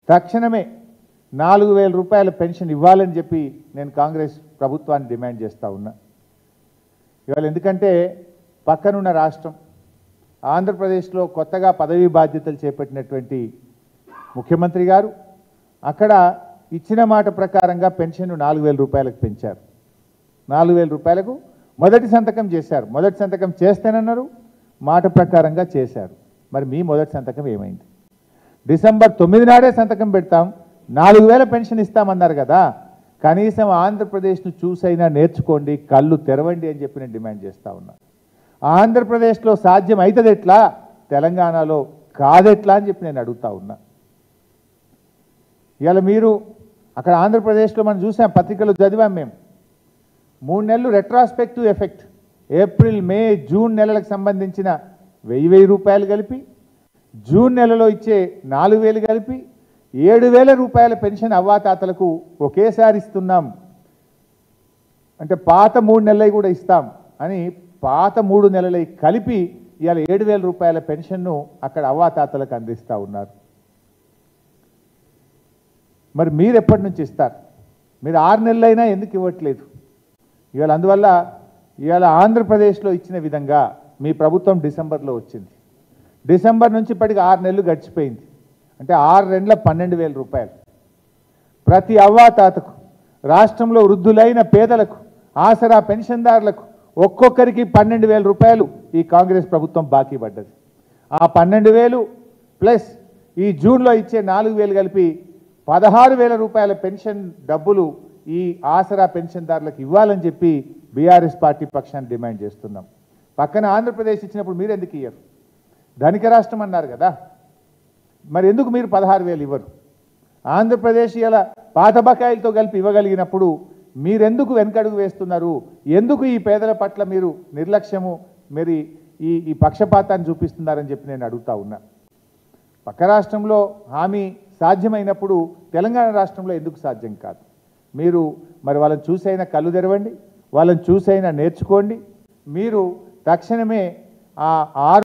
తక్షణమే 4000 రూపాయల పెన్షన్ ఇవ్వాలని చెప్పి నేను కాంగ్రెస్ ప్రభుత్వాన్ని డిమాండ్ చేస్తా ఉన్నా. ఇవాళ ఎందుకంటే పక్కనున్న రాష్ట్రం ఆంధ్రప్రదేశ్లో కొత్తగా పదవీ బాధ్యతలు చేపట్టినటువంటి ముఖ్యమంత్రి గారు అక్కడ ఇచ్చిన మాట ప్రకారంగా పెన్షన్ 4000 రూపాయలకు పెంచారు. 4000 రూపాయలకు మొదటి సంతకం చేశారు. మొదటి సంతకం చేస్తేనన్నారు, మాట ప్రకారంగా చేశారు. మరి మీ మొదటి సంతకం ఏమైంది? డిసెంబర్ 9 నాడే సంతకం పెడతాం, 4000 పెన్షన్ ఇస్తామన్నారు కదా, కనీసం ఆంధ్రప్రదేశ్ను చూసైనా నేర్చుకోండి, కళ్ళు తెరవండి అని చెప్పి నేను డిమాండ్ చేస్తూ ఉన్నా. ఆంధ్రప్రదేశ్లో సాధ్యం అవుతుంది ఎట్లా, తెలంగాణలో కాదెట్లా అని చెప్పి నేను అడుగుతా ఉన్నా. ఇవాళ మీరు అక్కడ ఆంధ్రప్రదేశ్లో మనం చూసాం, పత్రికలు చదివాం మేము. 3 నెలలు retrospective effect, April May June నెలలకు సంబంధించిన 1000 రూపాయలు కలిపి, జూన్ నెలలో ఇచ్చే 4000 కలిపి 7000 రూపాయల పెన్షన్ అవ్వాతాతలకు ఒకేసారి ఇస్తున్నాం. అంటే పాత 3 నెలలు కూడా ఇస్తాం అని పాత 3 నెలలు కలిపి ఇవాళ 7000 రూపాయల పెన్షన్ను అక్కడ అవ్వాతాతలకు అందిస్తూ ఉన్నారు. మరి మీరు ఎప్పటి నుంచి ఇస్తారు? మీరు 6 నెలలైనా ఎందుకు ఇవ్వట్లేదు? ఇవాళ అందువల్ల ఇవాళ ఆంధ్రప్రదేశ్లో ఇచ్చిన విధంగా మీ ప్రభుత్వం డిసెంబర్లో వచ్చింది. డిసెంబర్ నుంచి ఇప్పటికి 6 నెలలు గడిచిపోయింది. అంటే 6 నెలల 12,000 రూపాయలు ప్రతి అవ్వాతాతకు, రాష్ట్రంలో వృద్ధులైన పేదలకు, ఆసరా పెన్షన్దారులకు ఒక్కొక్కరికి 12,000 రూపాయలు ఈ కాంగ్రెస్ ప్రభుత్వం బాకీ పడ్డది. ఆ 12,000 ప్లస్ ఈ జూన్లో ఇచ్చే 4,000 కలిపి 16,000 రూపాయల పెన్షన్ డబ్బులు ఈ ఆసరా పెన్షన్దారులకు ఇవ్వాలని చెప్పి బీఆర్ఎస్ పార్టీ పక్షాన్ని డిమాండ్ చేస్తున్నాం. పక్కన ఆంధ్రప్రదేశ్ ఇచ్చినప్పుడు మీరు ఎందుకు ఇవ్వరు? ధనిక రాష్ట్రం అన్నారు కదా, మరి ఎందుకు మీరు 16,000 ఇవ్వరు? ఆంధ్రప్రదేశ్ ఇలా పాత బకాయిలతో కలిపి ఇవ్వగలిగినప్పుడు మీరెందుకు వెనకడుగు వేస్తున్నారు? ఎందుకు ఈ పేదల పట్ల మీరు నిర్లక్ష్యము, మరి ఈ పక్షపాతాన్ని చూపిస్తున్నారని చెప్పి నేను అడుగుతా ఉన్నా. పక్క రాష్ట్రంలో హామీ సాధ్యమైనప్పుడు తెలంగాణ రాష్ట్రంలో ఎందుకు సాధ్యం కాదు? మీరు మరి వాళ్ళని చూసైనా కళ్ళు తెరవండి, వాళ్ళని చూసైనా నేర్చుకోండి. మీరు తక్షణమే ఆ